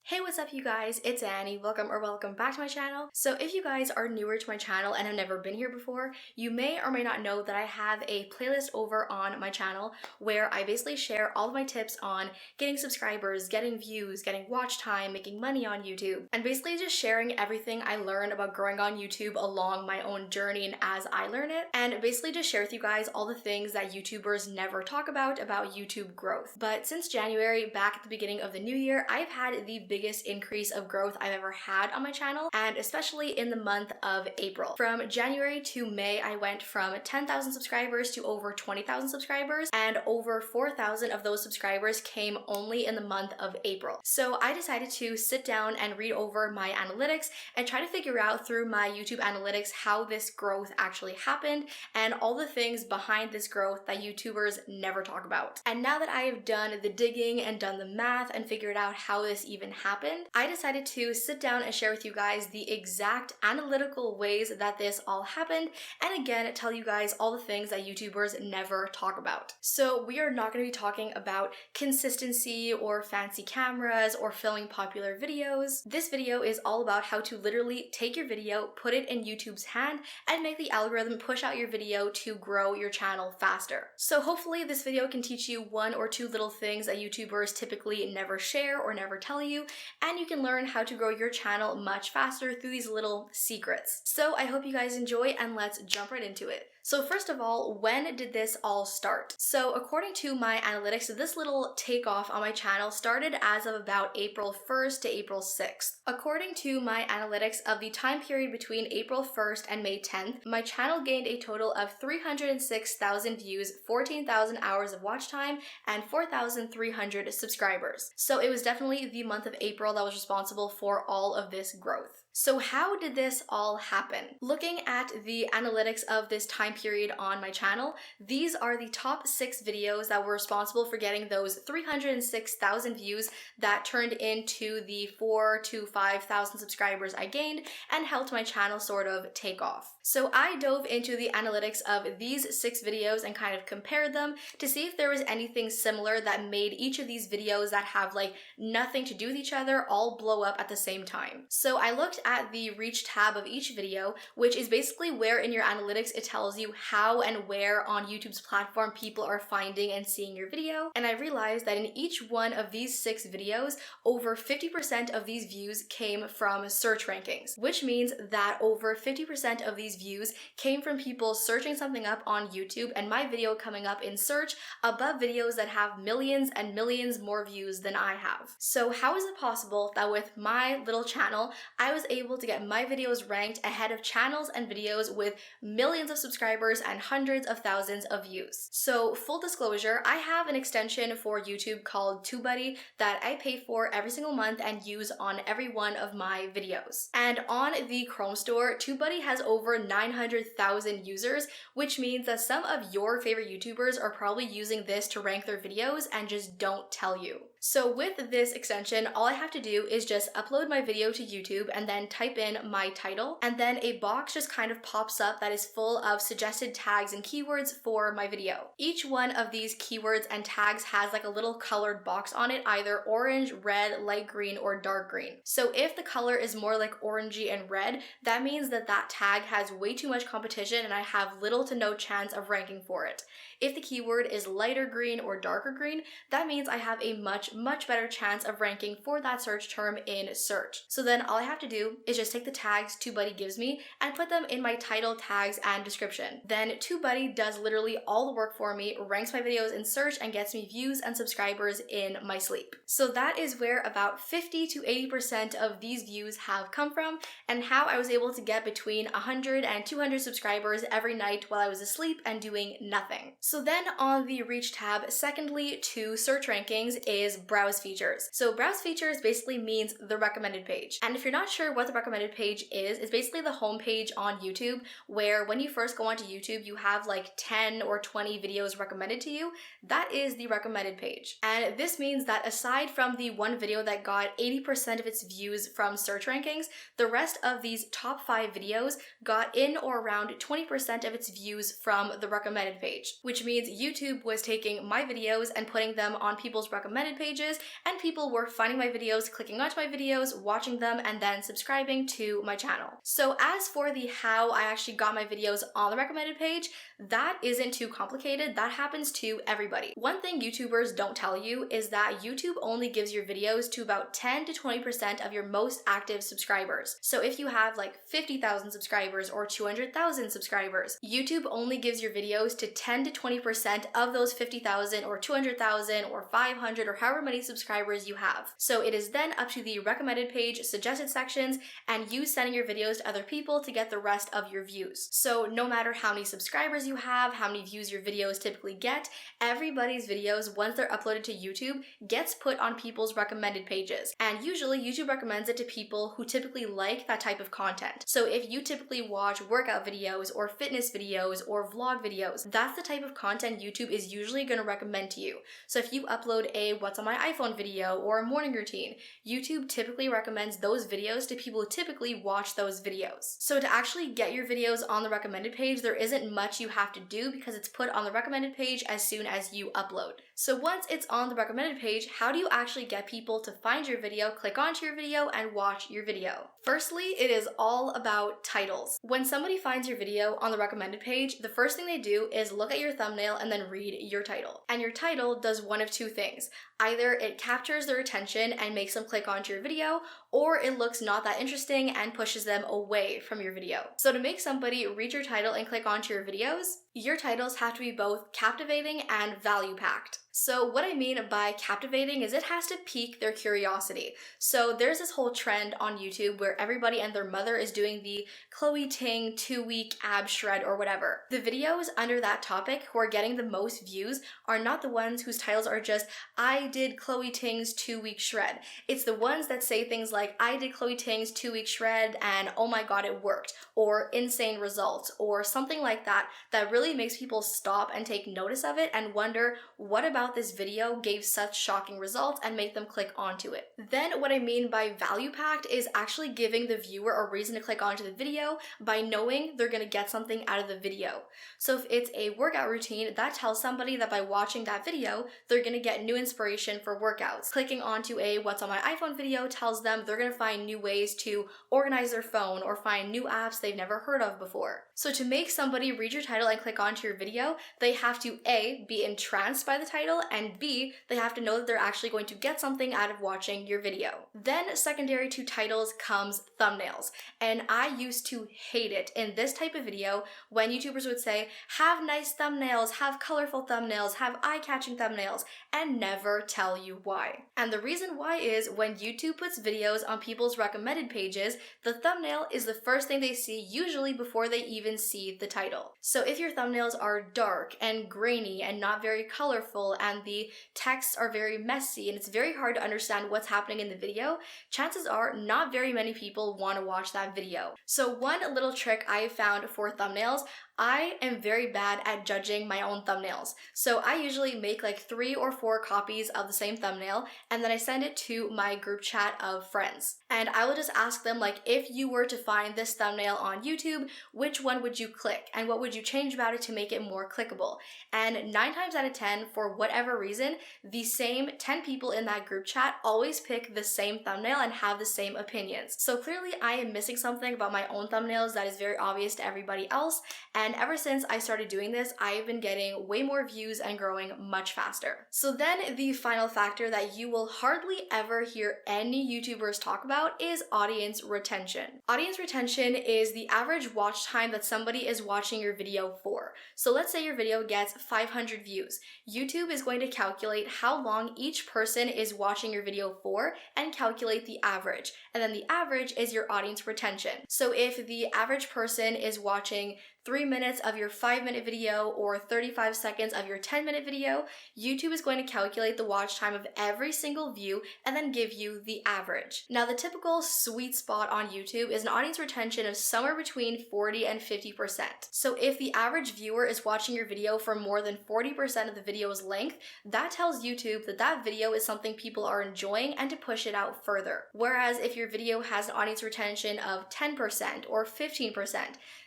Hey, what's up you guys? It's Annie. Welcome back to my channel. So if you guys are newer to my channel and have never been here before, you may or may not know that I have a playlist over on my channel where I basically share all of my tips on getting subscribers, getting views, getting watch time, making money on YouTube, and basically just sharing everything I learned about growing on YouTube along my own journey and as I learn it, and basically just share with you guys all the things that YouTubers never talk about YouTube growth. But since January, back at the beginning of the new year, I've had the biggest increase of growth I've ever had on my channel, and especially in the month of April. From January to May, I went from 10,000 subscribers to over 20,000 subscribers, and over 4,000 of those subscribers came only in the month of April. So I decided to sit down and read over my analytics and try to figure out through my YouTube analytics how this growth actually happened and all the things behind this growth that YouTubers never talk about. And now that I have done the digging and done the math and figured out how this even happened, I decided to sit down and share with you guys the exact analytical ways that this all happened, and again tell you guys all the things that YouTubers never talk about. So we are not going to be talking about consistency or fancy cameras or filming popular videos. This video is all about how to literally take your video, put it in YouTube's hand, and make the algorithm push out your video to grow your channel faster. So hopefully this video can teach you one or two little things that YouTubers typically never share or never tell you, and you can learn how to grow your channel much faster through these little secrets. So I hope you guys enjoy, and let's jump right into it. So first of all, when did this all start? So according to my analytics, this little takeoff on my channel started as of about April 1st to April 6th. According to my analytics of the time period between April 1st and May 10th, my channel gained a total of 306,000 views, 14,000 hours of watch time, and 4,300 subscribers. So it was definitely the month of April that was responsible for all of this growth. So how did this all happen? Looking at the analytics of this time period on my channel, these are the top 6 videos that were responsible for getting those 306,000 views that turned into the 4,000 to 5,000 subscribers I gained and helped my channel sort of take off. So I dove into the analytics of these 6 videos and kind of compared them to see if there was anything similar that made each of these videos that have like nothing to do with each other all blow up at the same time. So I looked at the reach tab of each video, which is basically where in your analytics it tells you how and where on YouTube's platform people are finding and seeing your video. And I realized that in each one of these 6 videos, over 50% of these views came from search rankings, which means that over 50% of these views came from people searching something up on YouTube and my video coming up in search above videos that have millions and millions more views than I have. So how is it possible that with my little channel, I was able to get my videos ranked ahead of channels and videos with millions of subscribers and hundreds of thousands of views? So full disclosure, I have an extension for YouTube called TubeBuddy that I pay for every single month and use on every one of my videos. And on the Chrome store, TubeBuddy has over 900,000 users, which means that some of your favorite YouTubers are probably using this to rank their videos and just don't tell you. So with this extension, all I have to do is just upload my video to YouTube and then type in my title, and then a box just kind of pops up that is full of suggested tags and keywords for my video. Each one of these keywords and tags has like a little colored box on it, either orange, red, light green, or dark green. So if the color is more like orangey and red, that means that that tag has way too much competition and I have little to no chance of ranking for it. If the keyword is lighter green or darker green, that means I have a much better chance of ranking for that search term in search. So then all I have to do is just take the tags TubeBuddy gives me and put them in my title, tags, and description. Then TubeBuddy does literally all the work for me, ranks my videos in search, and gets me views and subscribers in my sleep. So that is where about 50 to 80% of these views have come from, and how I was able to get between 100 and 200 subscribers every night while I was asleep and doing nothing. So then on the reach tab, secondly to search rankings is browse features. So browse features basically means the recommended page. And if you're not sure what the recommended page is, it's basically the home page on YouTube where when you first go onto YouTube, you have like 10 or 20 videos recommended to you. That is the recommended page. And this means that aside from the one video that got 80% of its views from search rankings, the rest of these top 5 videos got in or around 20% of its views from the recommended page, which which means YouTube was taking my videos and putting them on people's recommended pages, and people were finding my videos, clicking onto my videos, watching them, and then subscribing to my channel. So as for the how I actually got my videos on the recommended page, that isn't too complicated. That happens to everybody. One thing YouTubers don't tell you is that YouTube only gives your videos to about 10 to 20% of your most active subscribers. So if you have like 50,000 subscribers or 200,000 subscribers, YouTube only gives your videos to 10 to 20% of those 50,000 or 200,000 or 500 or however many subscribers you have. So it is then up to the recommended page, suggested sections, and you sending your videos to other people to get the rest of your views. So no matter how many subscribers you have, how many views your videos typically get, everybody's videos, once they're uploaded to YouTube, gets put on people's recommended pages. And usually YouTube recommends it to people who typically like that type of content. So if you typically watch workout videos or fitness videos or vlog videos, that's the type of content YouTube is usually going to recommend to you. So if you upload a what's on my iPhone video or a morning routine, YouTube typically recommends those videos to people who typically watch those videos. So to actually get your videos on the recommended page, there isn't much you have to do because it's put on the recommended page as soon as you upload. So once it's on the recommended page, how do you actually get people to find your video, click onto your video, and watch your video? Firstly, it is all about titles. When somebody finds your video on the recommended page, the first thing they do is look at your thumbnail and then read your title. And your title does one of two things. Either it captures their attention and makes them click onto your video, or it looks not that interesting and pushes them away from your video. So to make somebody read your title and click onto your videos, your titles have to be both captivating and value-packed. So what I mean by captivating is it has to pique their curiosity. So there's this whole trend on YouTube where everybody and their mother is doing the Chloe Ting 2-week ab shred or whatever. The videos under that topic who are getting the most views are not the ones whose titles are just, I did Chloe Ting's 2-week shred. It's the ones that say things like, I did Chloe Ting's 2-week shred and oh my god it worked, or insane results, or something like that, that really makes people stop and take notice of it and wonder, what about this video gave such shocking results and make them click onto it. Then what I mean by value packed is actually giving the viewer a reason to click onto the video by knowing they're gonna get something out of the video. So if it's a workout routine, that tells somebody that by watching that video, they're gonna get new inspiration for workouts. Clicking onto a what's on my iPhone video tells them they're gonna find new ways to organize their phone or find new apps they've never heard of before. So to make somebody read your title and click onto your video, they have to A, be entranced by the title, and B, they have to know that they're actually going to get something out of watching your video. Then secondary to titles comes thumbnails. And I used to hate it in this type of video when YouTubers would say, have nice thumbnails, have colorful thumbnails, have eye-catching thumbnails, and never tell you why. And the reason why is when YouTube puts videos on people's recommended pages, the thumbnail is the first thing they see usually before they even see the title. So if your thumbnails are dark and grainy and not very colorful and the texts are very messy and it's very hard to understand what's happening in the video, chances are not very many people want to watch that video. So one little trick I found for thumbnails, I am very bad at judging my own thumbnails. So I usually make like 3 or 4 copies of the same thumbnail and then I send it to my group chat of friends. And I will just ask them like, if you were to find this thumbnail on YouTube, which one would you click? And what would you change about it to make it more clickable? And 9 times out of 10, for whatever reason, the same 10 people in that group chat always pick the same thumbnail and have the same opinions. So clearly I am missing something about my own thumbnails that is very obvious to everybody else. And ever since I started doing this, I've been getting way more views and growing much faster. So then the final factor that you will hardly ever hear any YouTubers talk about is audience retention. Audience retention is the average watch time that somebody is watching your video for. So let's say your video gets 500 views. YouTube is going to calculate how long each person is watching your video for and calculate the average. And then the average is your audience retention. So if the average person is watching 3 minutes of your 5-minute video or 35 seconds of your 10-minute video, YouTube is going to calculate the watch time of every single view and then give you the average. Now the typical sweet spot on YouTube is an audience retention of somewhere between 40 and 50%. So if the average viewer is watching your video for more than 40% of the video's length, that tells YouTube that that video is something people are enjoying and to push it out further. Whereas if your video has an audience retention of 10% or 15%,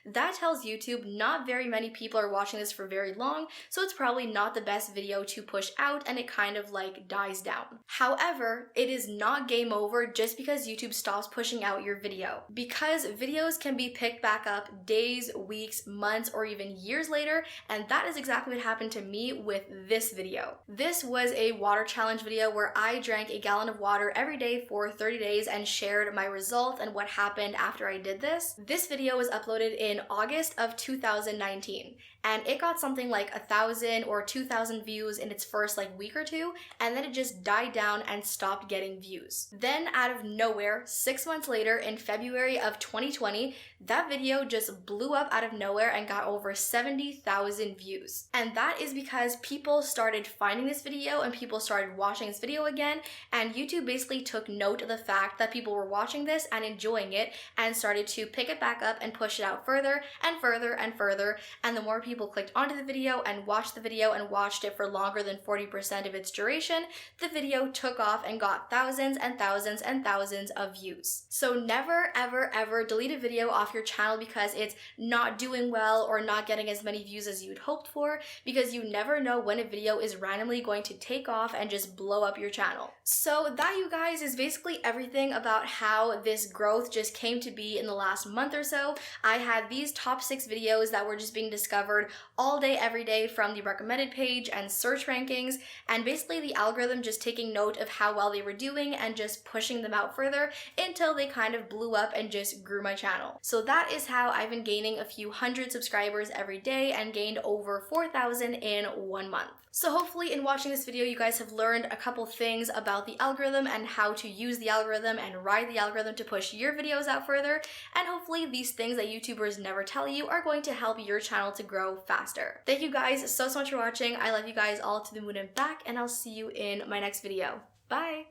that tells YouTube YouTube, not very many people are watching this for very long, so it's probably not the best video to push out and it kind of like dies down. However, it is not game over just because YouTube stops pushing out your video, because videos can be picked back up days, weeks, months, or even years later, and that is exactly what happened to me with this video. This was a water challenge video where I drank a gallon of water every day for 30 days and shared my results and what happened after I did this. This video was uploaded in August of 2019, and it got something like 1,000 or 2,000 views in its first like week or two, and then it just died down and stopped getting views. Then out of nowhere, 6 months later in February of 2020, that video just blew up out of nowhere and got over 70,000 views. And that is because people started finding this video and people started watching this video again, and YouTube basically took note of the fact that people were watching this and enjoying it and started to pick it back up and push it out further and further and further, and the more people clicked onto the video and watched the video and watched it for longer than 40% of its duration, the video took off and got thousands and thousands and thousands of views. So never ever ever delete a video off your channel because it's not doing well or not getting as many views as you'd hoped for, because you never know when a video is randomly going to take off and just blow up your channel. So that, you guys, is basically everything about how this growth just came to be in the last month or so. I had these top 6 videos that were just being discovered all day every day from the recommended page and search rankings, and basically the algorithm just taking note of how well they were doing and just pushing them out further until they kind of blew up and just grew my channel. So that is how I've been gaining a few hundred subscribers every day and gained over 4,000 in 1 month. So hopefully in watching this video you guys have learned a couple things about the algorithm and how to use the algorithm and ride the algorithm to push your videos out further, and hopefully these things that YouTubers never tell you are going to help your channel to grow faster. Thank you guys so much for watching. I love you guys all to the moon and back, and I'll see you in my next video. Bye!